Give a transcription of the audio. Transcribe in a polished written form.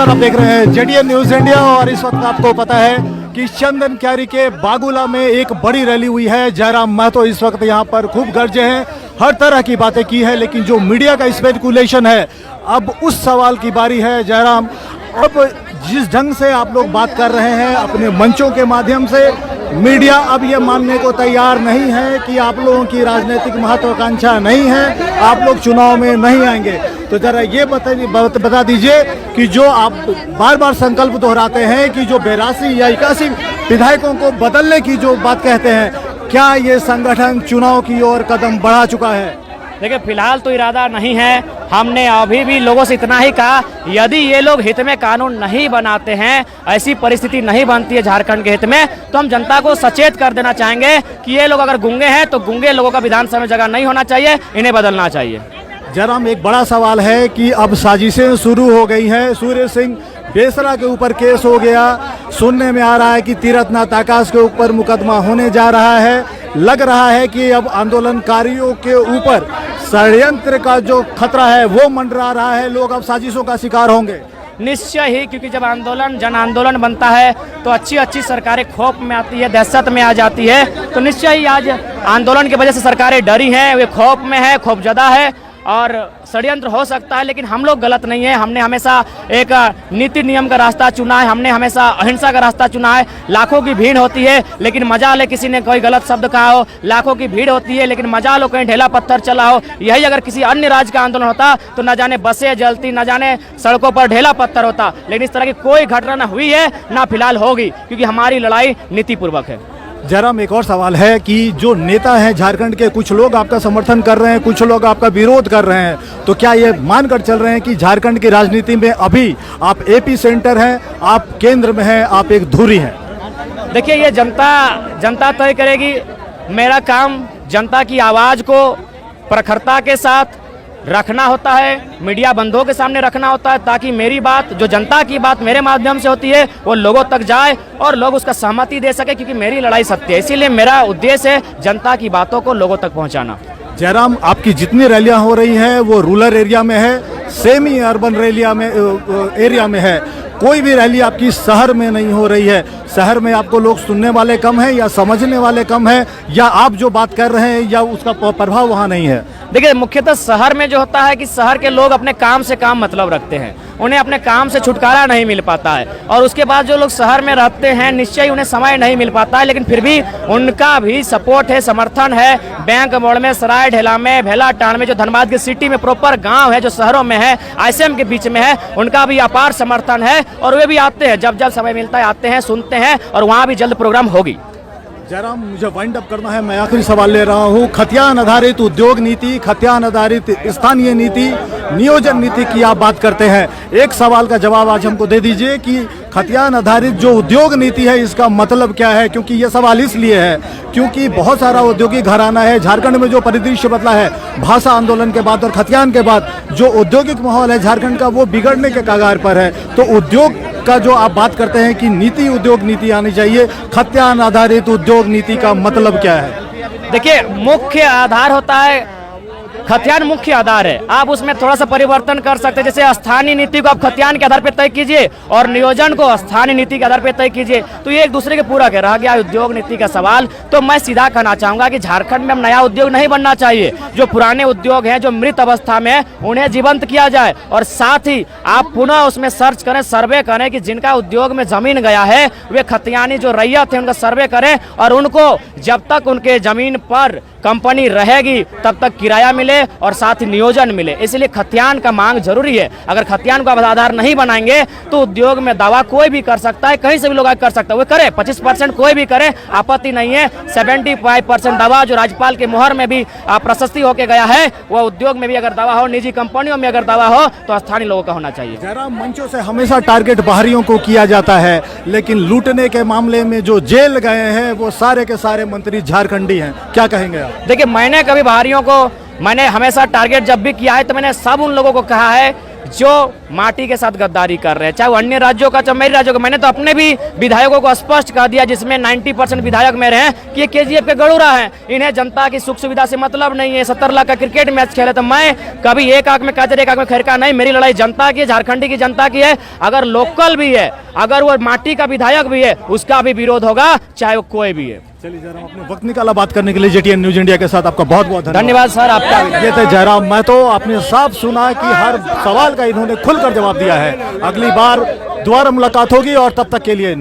नमस्कार, आप देख रहे हैं जेडीएन न्यूज इंडिया और इस वक्त आपको पता है कि चंदन क्यारी के बागुला में एक बड़ी रैली हुई है। जयराम महतो इस वक्त यहाँ पर खूब गरजे हैं, हर तरह की बातें की है, लेकिन जो मीडिया का स्पेकुलेशन है, अब उस सवाल की बारी है। जयराम, अब जिस ढंग से आप लोग बात कर रहे हैं अपने मंचों के माध्यम से, मीडिया अब ये मानने को तैयार नहीं है कि आप लोगों की राजनीतिक महत्वाकांक्षा नहीं है, आप लोग चुनाव में नहीं आएंगे। तो जरा ये बता दीजिए कि जो आप बार बार संकल्प दोहराते हैं कि जो 82 या 81 विधायकों को बदलने की जो बात कहते हैं, क्या ये संगठन चुनाव की ओर कदम बढ़ा चुका है? देखिए, फिलहाल तो इरादा नहीं है। हमने अभी भी लोगों से इतना ही कहा, यदि ये लोग हित में कानून नहीं बनाते हैं, ऐसी परिस्थिति नहीं बनती है झारखंड के हित में, तो हम जनता को सचेत कर देना चाहेंगे कि ये लोग अगर गूंगे हैं तो गूंगे लोगों का विधानसभा में जगह नहीं होना चाहिए, इन्हें बदलना चाहिए। जयराम, एक बड़ा सवाल है कि अब साजिशें शुरू हो गई हैं। सूर्य सिंह बेसरा के ऊपर केस हो गया, सुनने में आ रहा है कि तीरथनाथ आकाश के ऊपर मुकदमा होने जा रहा है। लग रहा है कि अब आंदोलनकारियों के ऊपर षड्यंत्र का जो खतरा है वो मंडरा रहा है, लोग अब साजिशों का शिकार होंगे। निश्चय ही, क्योंकि जब आंदोलन जन आंदोलन बनता है तो अच्छी अच्छी सरकारें खौफ में आती है, दहशत में आ जाती है। तो निश्चय ही आज आंदोलन की वजह से सरकारें डरी हैं, वे खौफ में है, खौफजदा है और षड्यंत्र हो सकता है, लेकिन हम लोग गलत नहीं है। हमने हमेशा एक नीति नियम का रास्ता चुना है, हमने हमेशा अहिंसा का रास्ता चुना है। लाखों की भीड़ होती है, लेकिन मजाल है किसी ने कोई गलत शब्द कहा हो। लाखों की भीड़ होती है, लेकिन मजाल हो कहीं ढेला पत्थर चला हो। यही अगर किसी अन्य राज्य का आंदोलन होता तो न जाने बसें जलती, न जाने सड़कों पर ढेला पत्थर होता, लेकिन इस तरह की कोई घटना न हुई है, ना फिलहाल होगी, क्योंकि हमारी लड़ाई नीतिपूर्वक है। जयराम, एक और सवाल है कि जो नेता हैं झारखंड के, कुछ लोग आपका समर्थन कर रहे हैं, कुछ लोग आपका विरोध कर रहे हैं, तो क्या ये मानकर चल रहे हैं कि झारखंड की राजनीति में अभी आप एपी सेंटर हैं, आप केंद्र में हैं, आप एक धुरी हैं? देखिए, ये जनता तय करेगी। मेरा काम जनता की आवाज़ को प्रखरता के साथ रखना होता है, मीडिया बंधुओं के सामने रखना होता है, ताकि मेरी बात, जो जनता की बात मेरे माध्यम से होती है, वो लोगों तक जाए और लोग उसका सहमति दे सके, क्योंकि मेरी लड़ाई सत्य है। इसीलिए मेरा उद्देश्य है जनता की बातों को लोगों तक पहुंचाना। जयराम, आपकी जितनी रैलियां हो रही हैं वो रूरल एरिया में है, सेमी अर्बन एरिया में है, कोई भी रैली आपकी शहर में नहीं हो रही है। शहर में आपको लोग सुनने वाले कम हैं या समझने वाले कम हैं, या आप जो बात कर रहे हैं या उसका प्रभाव वहाँ नहीं है? देखिए, मुख्यतः शहर में जो होता है कि शहर के लोग अपने काम से काम मतलब रखते हैं, उन्हें अपने काम से छुटकारा नहीं मिल पाता है, और उसके बाद जो लोग शहर में रहते हैं निश्चय उन्हें समय नहीं मिल पाता है, लेकिन फिर भी उनका भी सपोर्ट है, समर्थन है। बैंक मोड़ में, सराय ढेला में, भेलाटांड में, जो धनबाद की सिटी में प्रॉपर गांव है, जो शहरों में है, आईसीएम के बीच में है, उनका भी अपार समर्थन है, और वे भी आते हैं, जब जब समय मिलता है आते हैं, सुनते हैं, और वहाँ भी जल्द प्रोग्राम होगी। जयराम, मुझे वाइंड अप करना है, मैं आखिरी सवाल ले रहा हूँ। खतियान आधारित उद्योग नीति, खतियान आधारित स्थानीय नीति, नियोजन नीति की आप बात करते हैं, एक सवाल का जवाब आज हमको दे दीजिए कि खतियान आधारित जो उद्योग नीति है इसका मतलब क्या है? क्योंकि ये सवाल इसलिए है क्योंकि बहुत सारा औद्योगिक घराना है झारखंड में, जो परिदृश्य बदला है भाषा आंदोलन के बाद और खतियान के बाद, जो औद्योगिक माहौल है झारखंड का वो बिगड़ने के कगार पर है। तो उद्योग का जो आप बात करते हैं कि नीति, उद्योग नीति आनी चाहिए, खतियान आधारित उद्योग नीति का मतलब क्या है? देखिए, मुख्य आधार होता है, खतियान मुख्य आधार है, आप उसमें थोड़ा सा परिवर्तन कर सकते हैं। जैसे स्थानीय नीति को आप खतियान के आधार पर तय कीजिए और नियोजन को स्थानीय नीति के आधार पर तय कीजिए, तो ये एक दूसरे के पूरक है। रह गया उद्योग नीति का सवाल, तो मैं सीधा कहना चाहूंगा कि झारखंड में नया उद्योग नहीं बनना चाहिए। जो पुराने उद्योग हैं, जो मृत अवस्था में, उन्हें जीवंत किया जाए, और साथ ही आप पुनः उसमें सर्च करें, सर्वे करें कि जिनका उद्योग में जमीन गया है वे खतियानी जो रैयत है उनका सर्वे करें, और उनको जब तक उनके जमीन पर कंपनी रहेगी तब तक किराया मिले और साथ ही नियोजन मिले। इसलिए खतियान का मांग जरूरी है। अगर खतियान को आधार नहीं बनाएंगे तो उद्योग में दावा कोई भी कर सकता है, कहीं से भी लोग कर सकता है, वो करे 25% कोई भी करे, आपत्ति नहीं है। 75% दावा जो राज्यपाल के मोहर में भी प्रशस्ति होके गया है, वो उद्योग में भी अगर दावा हो, निजी कंपनियों में अगर दावा हो, तो स्थानीय लोगों का होना चाहिए। जयराम, मंचों से हमेशा टारगेट बाहरियों को किया जाता है, लेकिन लूटने के मामले में जो जेल गए हैं वो सारे के सारे मंत्री झारखंडी हैं, क्या कहेंगे आप? देखिए, मैंने कभी बाहरियों को, मैंने हमेशा टारगेट जब भी किया है तो मैंने सब उन लोगों को कहा है जो माटी के साथ गद्दारी कर रहे हैं, चाहे वो अन्य राज्यों का चाहे मेरे राज्यों का। मैंने तो अपने भी विधायकों को स्पष्ट कह दिया, जिसमें 90% विधायक मेरे हैं, कि ये केजीएफ के गड़ूरा हैं, इन्हें जनता की सुख सुविधा से मतलब नहीं है। 70 लाख का क्रिकेट मैच खेले तो मैं कभी एक आंख में काजर एक आंख में खैरका नहीं। मेरी लड़ाई जनता की है, झारखंड की जनता की है। अगर लोकल भी है, अगर वो माटी का विधायक भी है, उसका भी विरोध होगा, चाहे वो कोई भी है। चलिए जयराम, अपने वक्त निकाला बात करने के लिए जेटीएन न्यूज इंडिया के साथ, आपका बहुत बहुत धन्यवाद सर, आपका भी। ये थे जयराम महतो। आपने साफ सुना कि हर सवाल का इन्होंने खुलकर जवाब दिया है। अगली बार दोबारा मुलाकात होगी और तब तक के लिए